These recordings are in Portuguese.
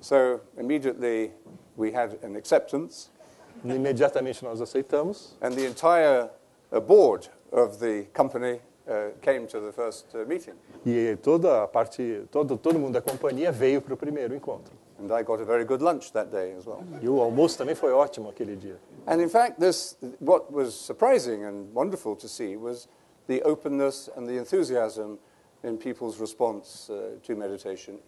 So immediately we had an acceptance. Imediatamente nós aceitamos. And the entire board of the company came to the first meeting. E toda a parte, todo mundo da companhia veio para o primeiro encontro. And I got a very good lunch that day as well. E o almoço também foi ótimo aquele dia. And in fact, what was surprising and wonderful to see was the openness and the enthusiasm in people's response to meditation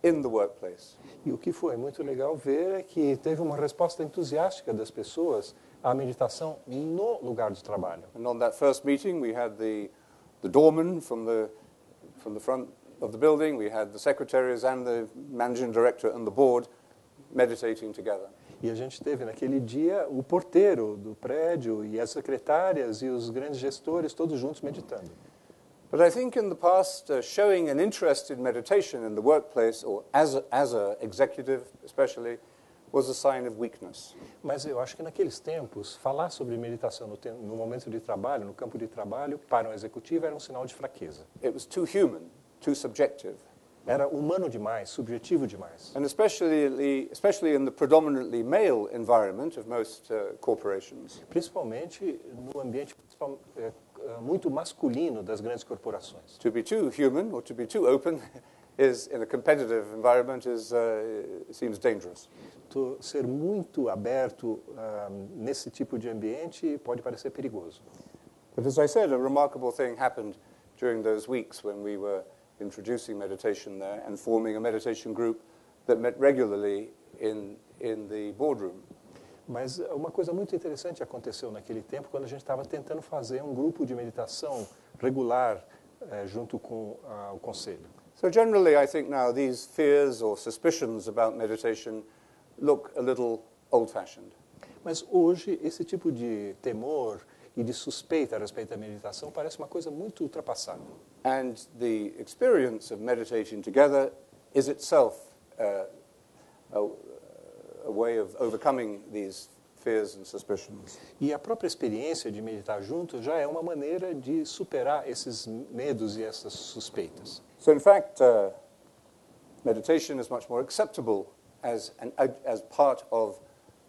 in the workplace. E o que foi muito legal ver é que teve uma resposta entusiástica das pessoas à meditação no lugar do trabalho. And on that first meeting, we had the doorman from the front of the building, we had the secretaries and the managing director and the board meditating together. E a gente teve naquele dia o porteiro do prédio e as secretárias e os grandes gestores todos juntos meditando. But I think in the past, showing an interest in meditation in the workplace, or as a executive especially, was a sign of weakness. Mas eu acho que naqueles tempos, falar sobre meditação no momento de trabalho, no campo de trabalho, para um executivo era um sinal de fraqueza. It was too human, too subjective. Era humano demais, subjetivo demais. And especially in the predominantly male environment of most corporations. Principalmente no ambiente muito masculino das grandes corporações. To be too human or to be too open is, in a competitive environment, seems dangerous. Ser muito aberto nesse tipo de ambiente pode parecer perigoso. But as I said, a remarkable thing happened during those weeks when we were introducing meditation there and forming a meditation group that met regularly in the boardroom. Mas uma coisa muito interessante aconteceu naquele tempo quando a gente estava tentando fazer um grupo de meditação regular junto com o conselho. So generally, I think now these fears or suspicions about meditation look a little old-fashioned. Mas hoje esse tipo de temor e de suspeita a respeito da meditação parece uma coisa muito ultrapassada. And the experience of meditating together is itself a way of overcoming these fears and suspicions. E a própria experiência de meditar junto já é uma maneira de superar esses medos e essas suspeitas. So in fact, meditation is much more acceptable as part of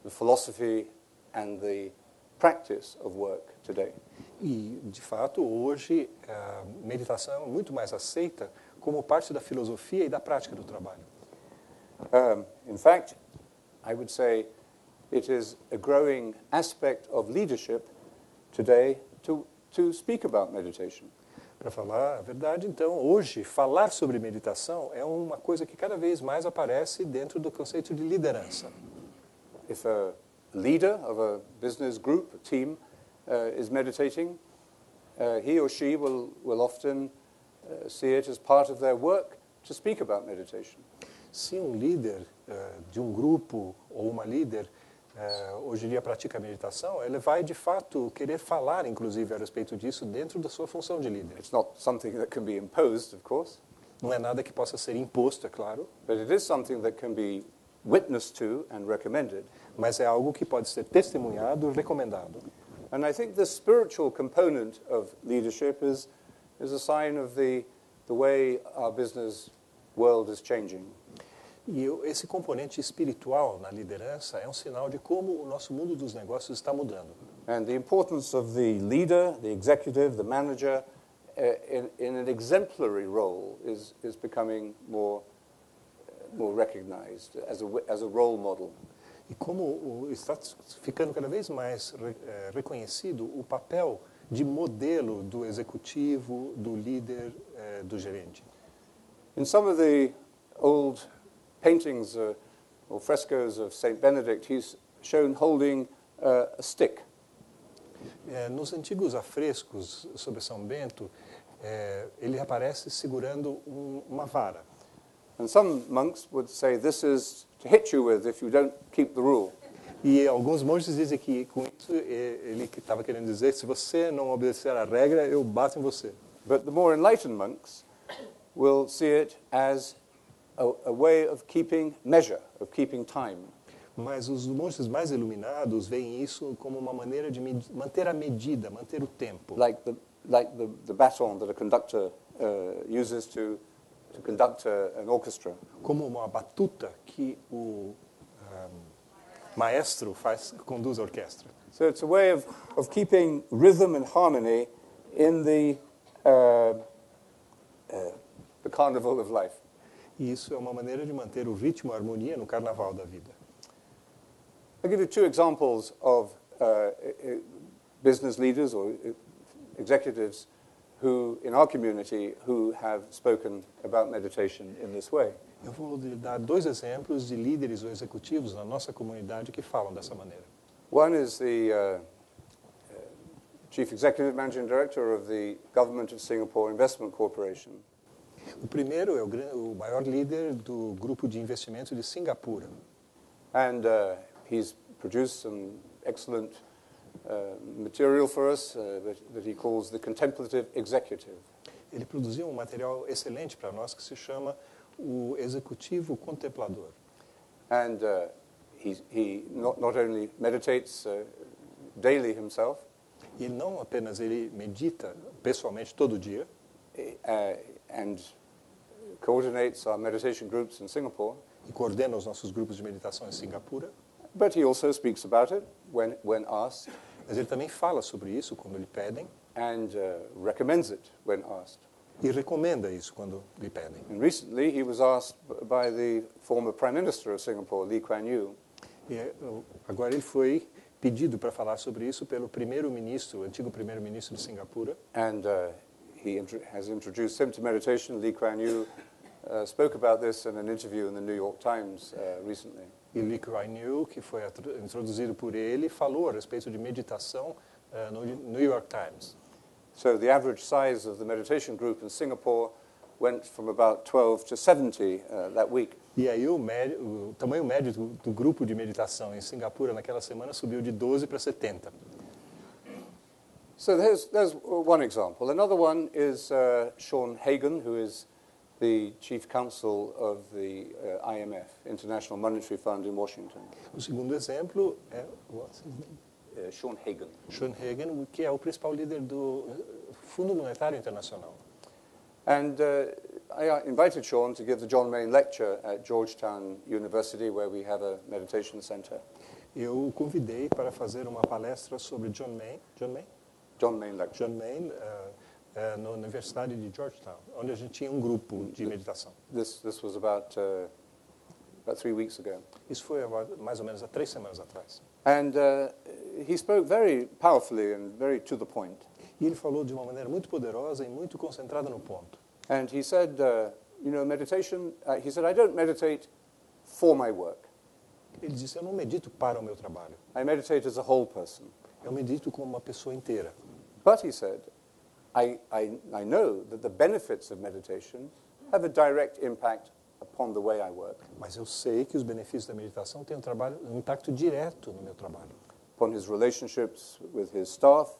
the philosophy and the practice of work today. E, de fato, hoje a meditação é muito mais aceita como parte da filosofia e da prática do trabalho. In fact, I would say it is a growing aspect of leadership today to speak about meditation. Para falar a verdade, então, hoje, falar sobre meditação é uma coisa que cada vez mais aparece dentro do conceito de liderança. If a leader of a business group, a team, is meditating, he or she will often see it as part of their work to speak about meditation. Se um líder de um grupo ou uma líder hoje em dia pratica meditação, ele vai de fato querer falar, inclusive, a respeito disso dentro da sua função de líder. It's not something that can be imposed, of course. Não é nada que possa ser imposto, é claro. But it is something that can be witnessed to and recommended. Mas é algo que pode ser testemunhado e recomendado. And I think the spiritual component of leadership is a sign of the way our business world is changing. E esse componente espiritual na liderança é um sinal de como o nosso mundo dos negócios está mudando. And the importance of the leader, the executive, the manager, in an exemplary role is becoming more recognized as a role model. E como está ficando cada vez mais reconhecido o papel de modelo do executivo, do líder, do gerente. In some of the old paintings or frescoes of Saint Benedict, he's shown holding a stick. Nos antigos afrescos sobre São Bento, ele aparece segurando uma vara. And some monks would say this is to hit you with if you don't keep the rule. E alguns monges dizem que com isso ele estava querendo dizer, se você não obedecer à regra, eu bato em você. But the more enlightened monks will see it as a way of keeping measure, of keeping time. Mas os monges mais iluminados veem isso como uma maneira de manter a medida, manter o tempo. Like the baton that a conductor uses to to conduct an orchestra. Como uma batuta que o maestro conduz a orquestra. So it's a way of keeping rhythm and harmony in the carnival of life. E isso é uma maneira de manter o ritmo e a harmonia no carnaval da vida. I'll give you two examples of business leaders or executives who, in our community, who have spoken about meditation in this way. Eu vou lhe dar dois exemplos de líderes ou executivos na nossa comunidade que falam dessa maneira. One is the Chief Executive Managing Director of the Government of Singapore Investment Corporation. O primeiro é o maior líder do grupo de investimento de Singapura. And he's produced some excellent material for us that he calls the Contemplative Executive. Ele produziu um material excelente para nós que se chama o Executivo Contemplador. And he not only meditates daily himself, E não apenas ele medita pessoalmente todo dia, and coordinates our meditation groups in Singapore, e coordena os nossos grupos de meditação em Singapura, but he also speaks about it when asked, mas ele também fala sobre isso quando lhe pedem and recommends it when asked. e recomenda isso quando lhe pedem. And recently he was asked by the former Prime Minister of Singapore, Lee Kuan Yew, E agora ele foi pedido para falar sobre isso pelo primeiro-ministro, o antigo primeiro-ministro de Singapura, and he has introduced him to meditation. Lee Kuan Yew spoke about this in an interview in the New York Times recently. e Lee Kuan Yew, que foi introduzido por ele, falou a respeito de meditação no New York Times. So the average size of the meditation group in Singapore went from about 12 to 70 that week. E aí o tamanho médio do grupo de meditação em Singapura naquela semana subiu de 12 para 70. So there's one example. Another one is Sean Hagan, who is the chief counsel of the IMF, International Monetary Fund in Washington. O segundo exemplo é Sean Hagan. Sean Hagan, que é o principal líder do Fundo Monetário Internacional. And I invited Sean to give the John Main lecture at Georgetown University, where we have a meditation center. Eu o convidei para fazer uma palestra sobre John Main lecture na Universidade de Georgetown, onde a gente tinha um grupo de meditação. This was about 3 weeks ago. Isso foi mais ou menos há 3 semanas atrás. And he spoke very powerfully and very to the point. E ele falou de uma maneira muito poderosa e muito concentrada no ponto. And he said, meditation, he said, I don't meditate for my work. Ele disse, eu não medito para o meu trabalho. I meditate as a whole person. Eu medito como uma pessoa inteira. But, he said, I know that the benefits of meditation have a direct impact upon the way I work. Mas eu sei que os benefícios da meditação têm um impacto direto no meu trabalho. Upon his relationships with his staff,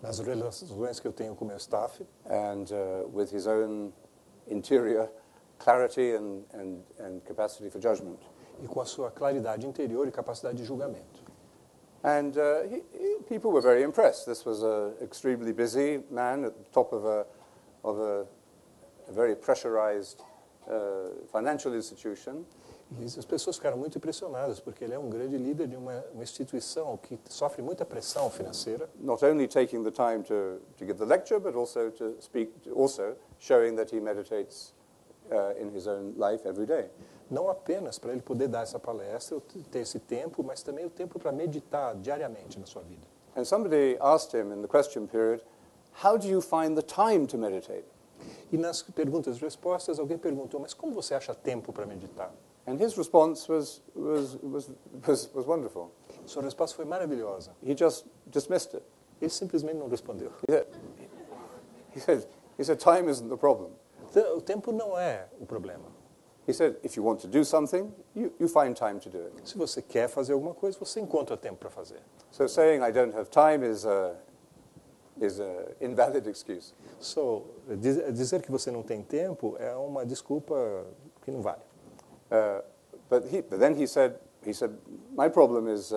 Nas relações que eu tenho com o meu staff, and with his own interior clarity and capacity for judgment. e com a sua claridade interior e capacidade de julgamento. And people were very impressed. This was an extremely busy man at the top of a very pressurized financial institution. E as pessoas ficaram muito impressionadas, porque ele é um grande líder de uma instituição que sofre muita pressão financeira. Not only taking the time to give the lecture, but also to speak, also showing that he meditates in his own life every day. Não apenas para ele poder dar essa palestra, ter esse tempo, mas também o tempo para meditar diariamente na sua vida. And somebody asked him in the question period, how do you find the time to meditate? E nas perguntas e respostas, alguém perguntou, mas como você acha tempo para meditar? And his response was wonderful. Sua resposta foi maravilhosa. He just dismissed it. Ele simplesmente não respondeu. He said, time isn't the problem. O tempo não é o problema. He said, if you want to do something, you find time to do it. Se você quer fazer alguma coisa, você encontra tempo para fazer. So saying I don't have time is a invalid excuse. So, dizer que você não tem tempo é uma desculpa que não vale. But then he said, my problem is,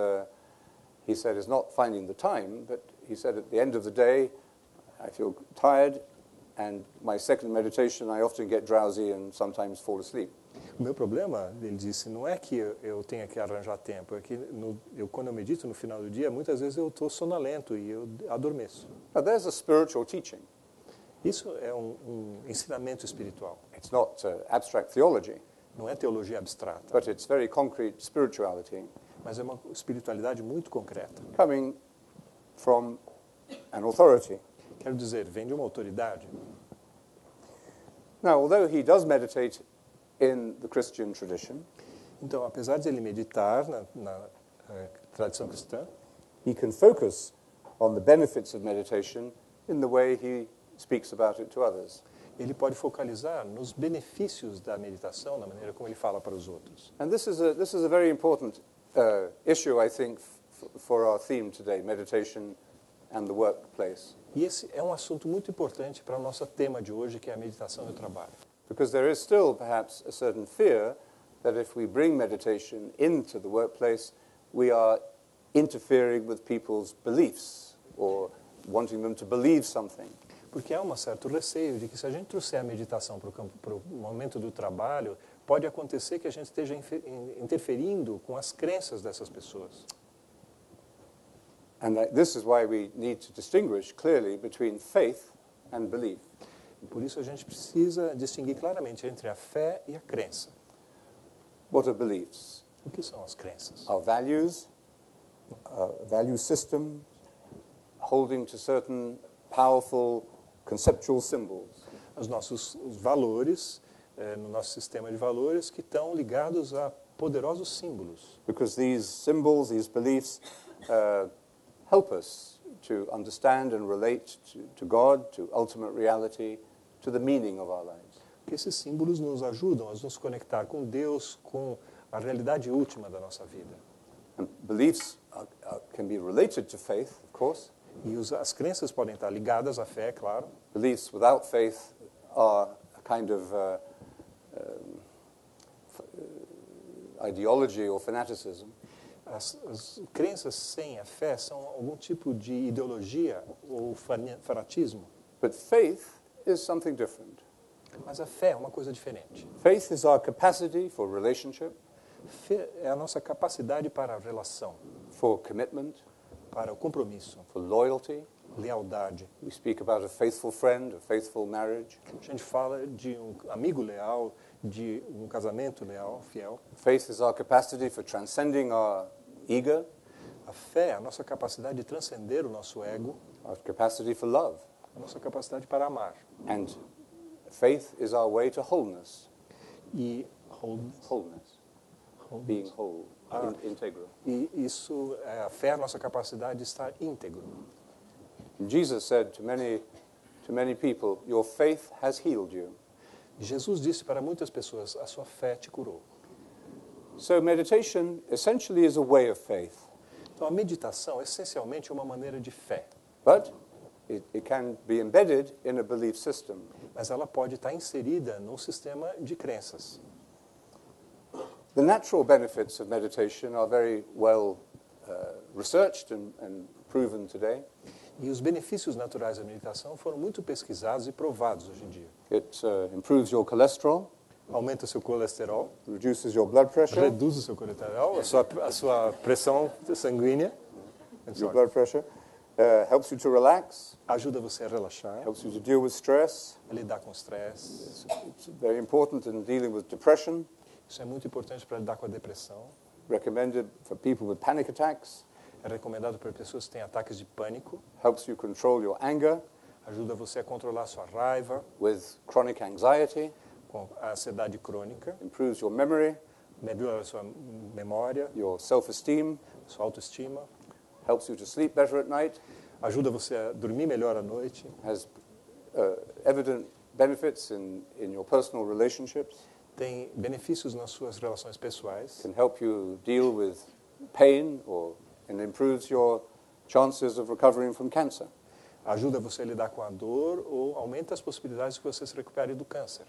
he said, is not finding the time, but he said at the end of the day, I feel tired, And my second meditation, I often get drowsy and sometimes fall asleep. O meu problema, ele disse, não é que eu tenha que arranjar tempo, é que quando eu medito no final do dia, muitas vezes eu estou sonolento e eu adormeço. Now, there's a spiritual teaching. Isso é um ensinamento espiritual. It's not abstract theology, Não é teologia abstrata, but it's very concrete spirituality mas é uma espiritualidade muito concreta. coming from an authority. Quero dizer, vem de uma autoridade. Now, although he does meditate in the Christian tradition, Então, apesar de ele meditar na tradição cristã, he can focus on the benefits of meditation in the way he speaks about it to others. ele pode focalizar nos benefícios da meditação, na maneira como ele fala para os outros. And this is a very important issue, I think, for our theme today, meditation and the workplace. E esse é um assunto muito importante para o nosso tema de hoje, que é a meditação e o trabalho. Because there is still perhaps a certain fear that if we bring meditation into the workplace, we are interfering with people's beliefs or wanting them to believe something. Porque há um certo receio de que se a gente trouxer a meditação para o momento do trabalho, pode acontecer que a gente esteja interferindo com as crenças dessas pessoas. And this is why we need to distinguish clearly between faith and belief. E por isso a gente precisa distinguir claramente entre a fé e a crença. What are beliefs? O que são as crenças? Our values, our value system, holding to certain powerful conceptual symbols. Os valores, no nosso sistema de valores, que estão ligados a poderosos símbolos. Because these symbols, these beliefs, help us to understand and relate to God, to ultimate reality, to the meaning of our lives. Porque esses símbolos nos ajudam a nos conectar com Deus, com a realidade última da nossa vida. And beliefs can be related to faith, of course. E as crenças podem estar ligadas à fé, claro. Beliefs without faith are a kind of ideology or fanaticism. As crenças sem a fé são algum tipo de ideologia ou fanatismo. But faith is something different. Mas a fé é uma coisa diferente. Faith is our capacity for relationship, Fé é a nossa capacidade para a relação, for commitment, para o compromisso, for loyalty. lealdade. We speak about a faithful friend, a faithful marriage. A gente fala de um amigo leal, de um casamento leal, fiel. Faith is our capacity for transcending our ego, A fé é a nossa capacidade de transcender o nosso ego, our capacity for love. a nossa capacidade para amar. And faith is our way to wholeness. E Wholeness. Being whole, integral. E isso, a fé é a nossa capacidade de estar íntegro. And Jesus said to many people, your faith has healed you. Jesus disse para muitas pessoas, a sua fé te curou. So meditation essentially is a way of faith, Então a meditação essencialmente é uma maneira de fé, but it can be embedded in a belief system. mas ela pode estar inserida num sistema de crenças. The natural benefits of meditation are very well researched and proven today. E os benefícios naturais da meditação foram muito pesquisados e provados hoje em dia. It improves your cholesterol, Aumenta o seu colesterol, reduces your blood pressure, reduz o seu colesterol, a sua pressão sanguínea, your blood pressure, helps you to relax, ajuda você a relaxar, helps you to deal with stress. a lidar com estresse. It's very important in dealing with depression, Isso é muito importante para lidar com a depressão. recommended for people with panic attacks, É recomendado para pessoas que têm ataques de pânico. helps you control your anger Ajuda você a controlar a sua raiva, with chronic anxiety, com a ansiedade crônica. improves your memory, Melhora a sua memória, your self-esteem, sua autoestima. helps you to sleep better at night, Ajuda você a dormir melhor à noite. has evident benefits in your personal relationships, Tem benefícios nas suas relações pessoais. can help you deal with pain and improves your chances of recovering from cancer. Ajuda você a lidar com a dor ou aumenta as possibilidades de que você se recupere do câncer.